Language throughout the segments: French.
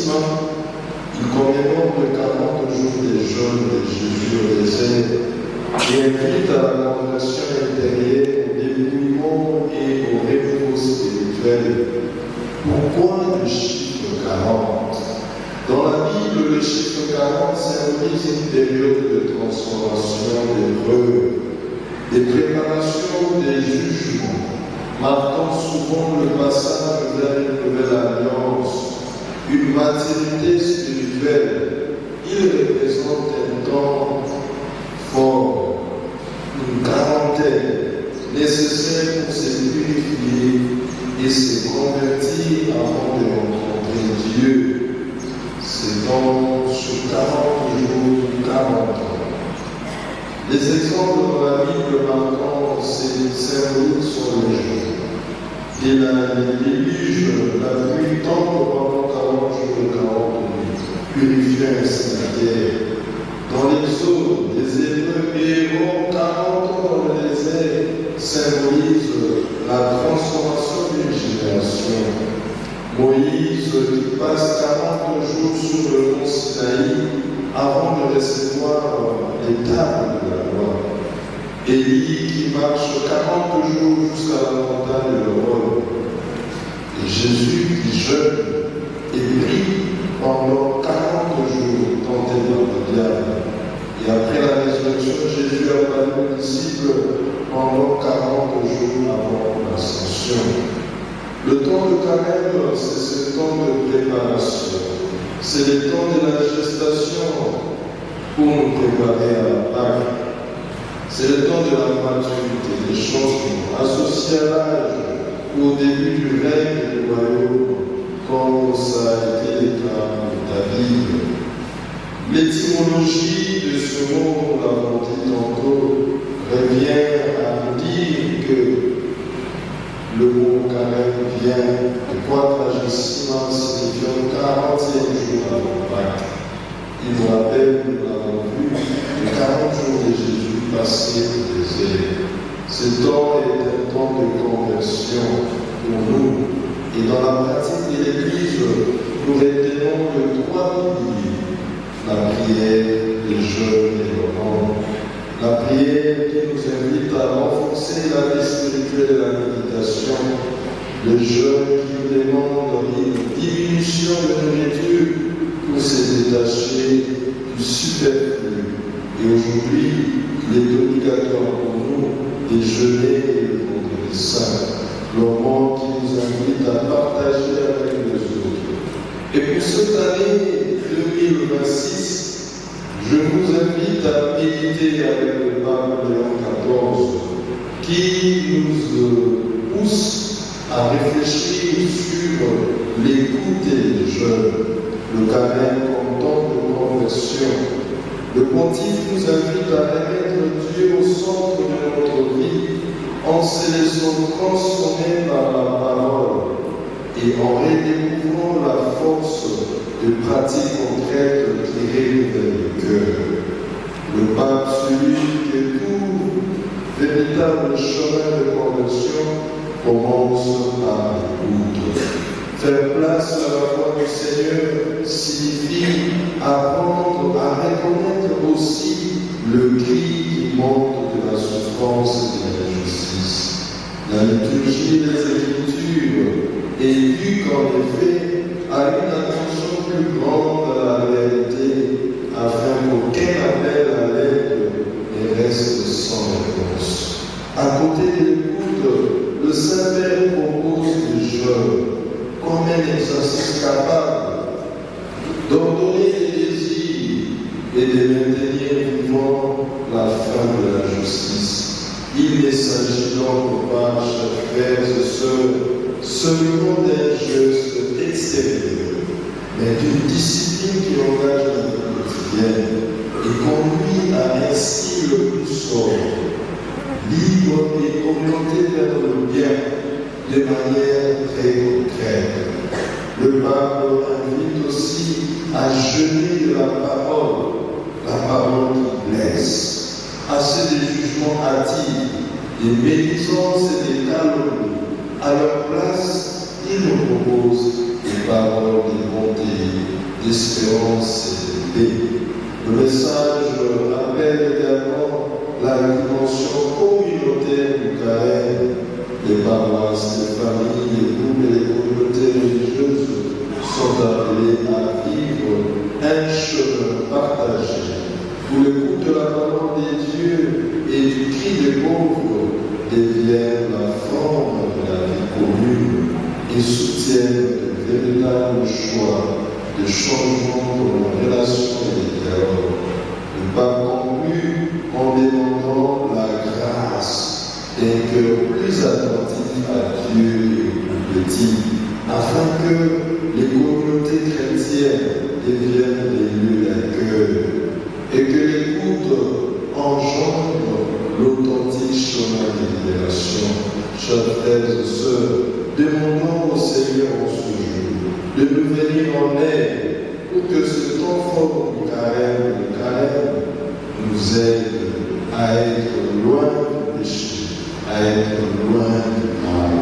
Quaresima, il commémore les 40 jours des jeûnes de Jésus au désert et invite à la conversion intérieure, au dépouillement et au renouveau spirituel. Pourquoi le chiffre 40? Dans la Bible, le chiffre 40 symbolise une période de transformation, d'épreuve, des préparations, des jugements, marquant souvent le passage vers une nouvelle alliance, une maturité spirituelle. Il représente un temps fort, une quarantaine nécessaire pour se purifier et se convertir avant de rencontrer Dieu. C'est donc sur 40 jours, 40 ans. Les exemples dans la Bible marquant ces symboles sont légion. Et la déluge, la pluie tombe pendant 40 jours et 40 nuits, purifiant ainsi la terre. Dans l'Exode, les Hébreux errant 40 ans dans le désert symbolisent la transformation d'une génération. Moïse qui passe 40 jours sur le mont Sinaï avant de recevoir les tables de la loi. Élie qui marche 40 jours jusqu'à la montagne de l'Horeb. Et Jésus qui jeûne et prie pendant 40 jours tenté par le diable. Et après la résurrection, Jésus a parlé aux disciples pendant 40 jours avant l'ascension. Le temps de carême, c'est ce temps de préparation. C'est le temps de la gestation pour nous préparer à la Pâque. C'est le temps de la maturité, des changements associés à l'âge ou au début du règne du royaume, comme ça a été le cas de David. L'étymologie de ce mot, nous l'avons dit tantôt, revient à nous dire que le mot carême vient de quadragesima, signifiant 40e jour avant Pâques. Il nous rappelle, nous l'avons vu, les 40 jours de Jésus passés au désert. Ce temps est un temps de conversion pour nous. Et dans la pratique de l'Église, nous retenons le 3 piliers. La prière, le jeûne et l'offrande. La prière qui nous invite à renforcer la vie spirituelle et la méditation. Le jeûne qui nous demande une diminution de nourriture pour se détacher du superflu. Et aujourd'hui, il est obligatoire pour nous de jeûner le vendredi saint, le moment qui nous invite à partager avec les autres. Et pour cette année 2026, je vous invite à méditer avec le pape Léon XIV, qui nous pousse à réfléchir sur l'écoute des jeunes, le carême comme temps de conversion. Le pontife nous invite à remettre Dieu au centre de notre vie en se laissant transformer par la parole et en redécouvrant la force de pratiques concrètes qui renouvellent le cœur. Le pape, celui que tout véritable chemin de conversion commence par l'écoute. Faire place à la voix du Seigneur signifie apprendre à reconnaître aussi le cri qui monte de la souffrance et de l'injustice. La liturgie des Écritures éduque en effet à une attention plus grande à la réalité, afin qu'aucun appel à l'aide ne reste sans réponse. À côté de l'écoute, le Saint-Père propose des jeûnes comme un exercice capable d'ordonner les désirs et de maintenir vivant la fin de la justice. Il ne s'agit donc pas, chers frères et sœurs, seulement d'un geste extérieur, mais d'une discipline qui engage la vie quotidienne et conduit à ainsi le plus sobre, libre et orienté vers le bien de manière très concrète. Le pape invite aussi à jeûner de la parole qui blesse, assez de jugements hâtifs, des médisances et des calomnies. À leur place, il nous propose des paroles de bonté, d'espérance et de paix. Le message rappelle également la dimension communautaire du carême. Les paroisses, les familles, les groupes et les communautés religieuses sont appelés à vivre un chemin partagé où l'écoute de la parole des dieux et du cri des pauvres deviennent la forme de la vie commune et soutiennent de véritables choix de changement dans nos relations et les dialogues. Le pape conclut en demandant la grâce d'un cœur plus attentif à Dieu et aux petits, afin que les communautés chrétiennes deviennent des lieux d'accueil et que l'écoute engendre l'authentique chemin de libération. Chers frères et sœurs, demandons au Seigneur en ce jour de nous venir en aide pour que ce temps fort du carême nous aide à être loin du péché, à être loin du mal,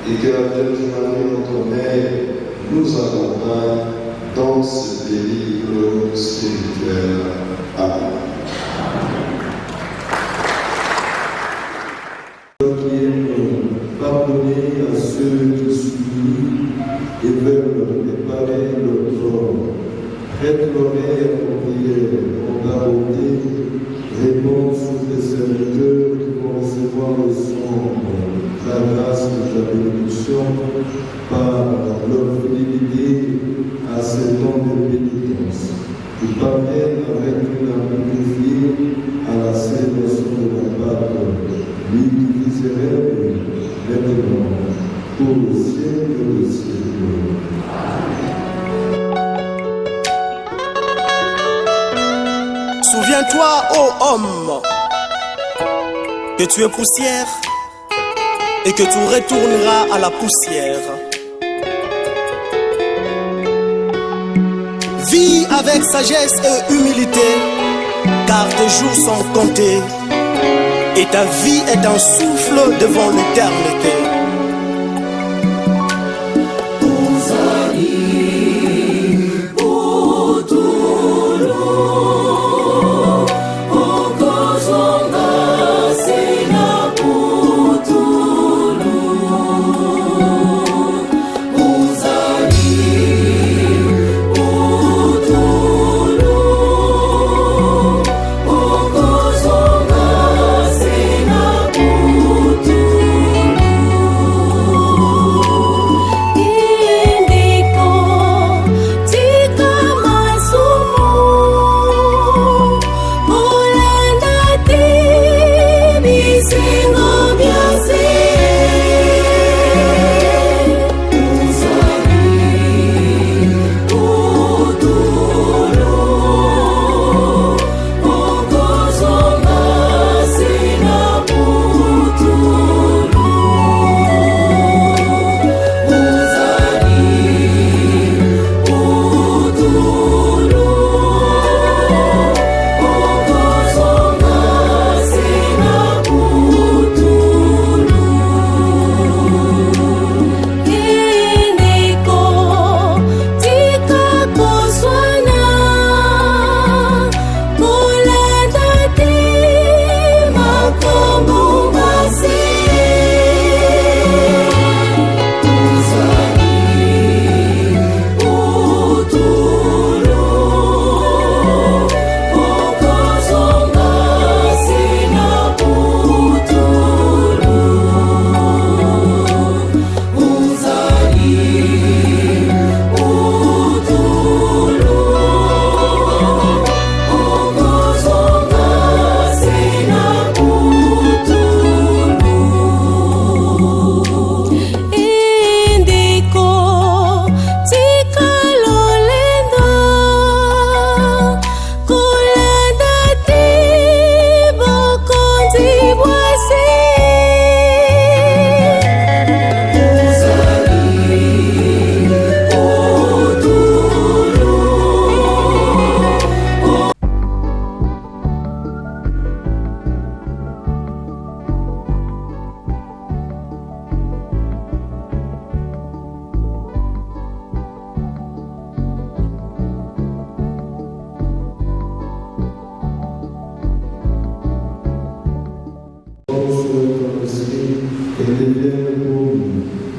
et que la Vierge Marie, notre Mère, nous accompagne dans ce périple spirituel. Amen. Pardonner à ceux qui s'oublient et veulent préparer leur corps. Prête l'oreille à ton prière, en ta bonté, réponds sur tes serviteurs qui vont recevoir le sang, la grâce de ta bénédiction, par leur fidélité à ces temps de pénitence. Ils parviennent avec une âme fille à la célébration de la Pâque, lui qui vit ses rêves, maintenant, pour le siècle des siècles. Souviens-toi, ô homme, que tu es poussière et que tu retourneras à la poussière. Vis avec sagesse et humilité, car tes jours sont comptés et ta vie est un souffle devant l'éternité.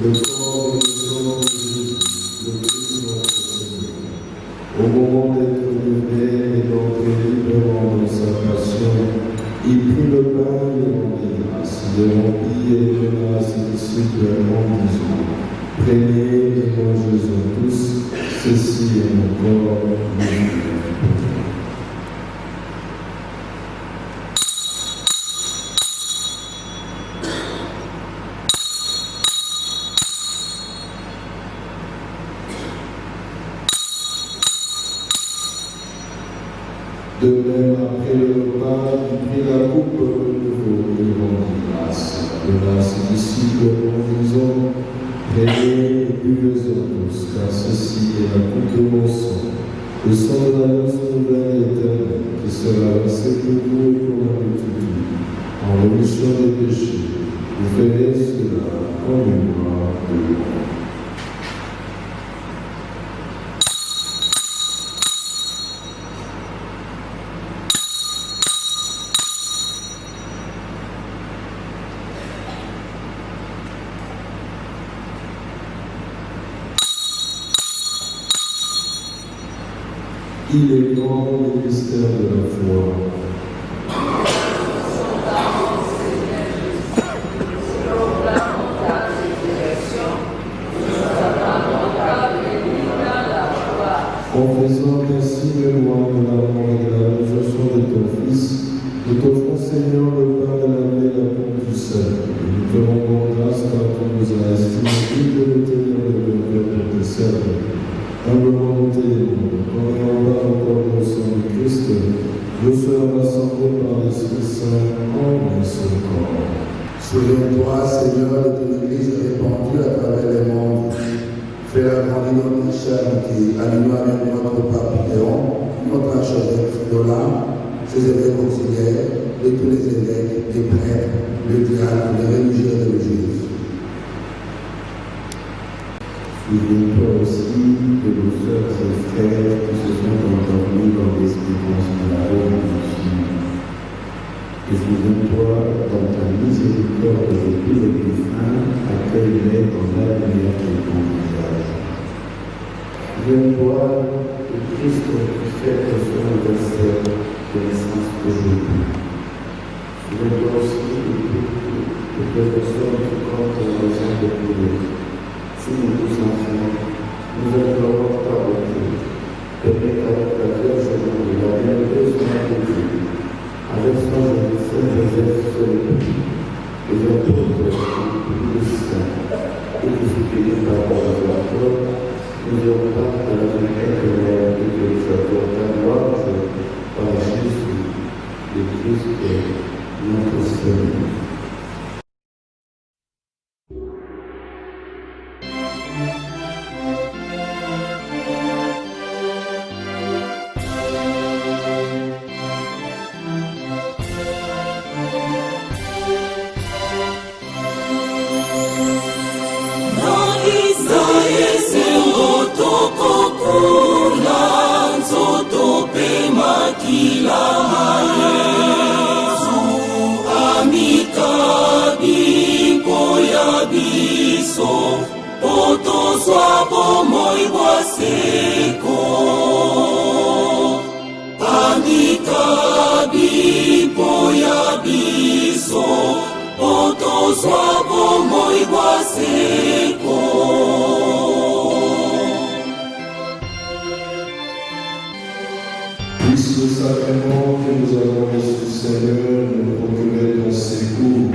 le corps et le sang de Jésus, le Christ notre Seigneur. Au moment d'être livré et d'entrer librement dans sa passion, il prit le pain et le rendit grâce, le rompit et le donna à ses disciples en disant: Prenez et mangez-en tous, ceci est mon corps, mon vie. De même, après le repas, il prit la coupe de nouveau et rendit grâce, donna à ses disciples en disant: Prenez et buvez-en tous, car ceci est la coupe de mon sang, le sang de l'alliance nouvelle et éternelle, qui sera versé pour vous et pour la multitude, en rémission des péchés. Vous ferez cela en mémoire de moi. Il est grand le mystère de la foi. En faisant ainsi mémoire de la mort et de la résurrection de ton Fils, nous t'offrons, Seigneur, le pain de la vie et la coupe du salut. Et nous te rendons grâce car tu nous as estimés dignes de nous tenir de nos cœurs pour te servir. Humblement nous témoignons, quand on va encore au sang du Christ, nous serons rassemblés par l'Esprit Saint en un seul corps. Souviens-toi, Seigneur, de ton Église répandue à travers les mondes. Fais-la grandir dans ta charité, allume avec notre pape Léon, notre archevêque Fridolin, ses évêques auxiliaires, et tous les évêques, les prêtres, les diacres, les religieux et religieuses. Souviens-toi aussi de nos sœurs et frères qui se sont endormis dans l'espérance de la révolution. Et souviens-toi, dans ta miséricorde de tous les défunts, accueille-les dans la lumière de ton visage. Souviens-toi de Christ qui fête son anniversaire de naissance aujourd'hui. Souviens-toi aussi de toutes les personnes qui comptent la raison de prière. Si nous tous enfants, nous implorons ta bonté, permets avec la Vierge de la bienheureuse Mère de Dieu, avec son Saint Joseph sur le pays, les apôtres, les saints, et qui suppliés par l'Ordinateur, nous ayons part de la vie éternelle et que nous accordons ta louange par Jésus, le Christ, notre Seigneur. Puisse le sacrement que nous avons reçu, Seigneur, nous procurer ton secours,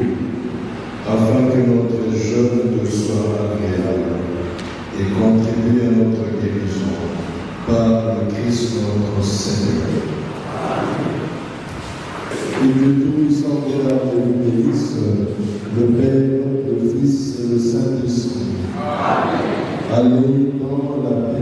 afin que notre jeûne te soit agréable et contribue à notre guérison. Par le Christ notre Seigneur. Et que tout semblable nous bénisse, le Père, le Fils et le Saint-Esprit. Allez dans la paix.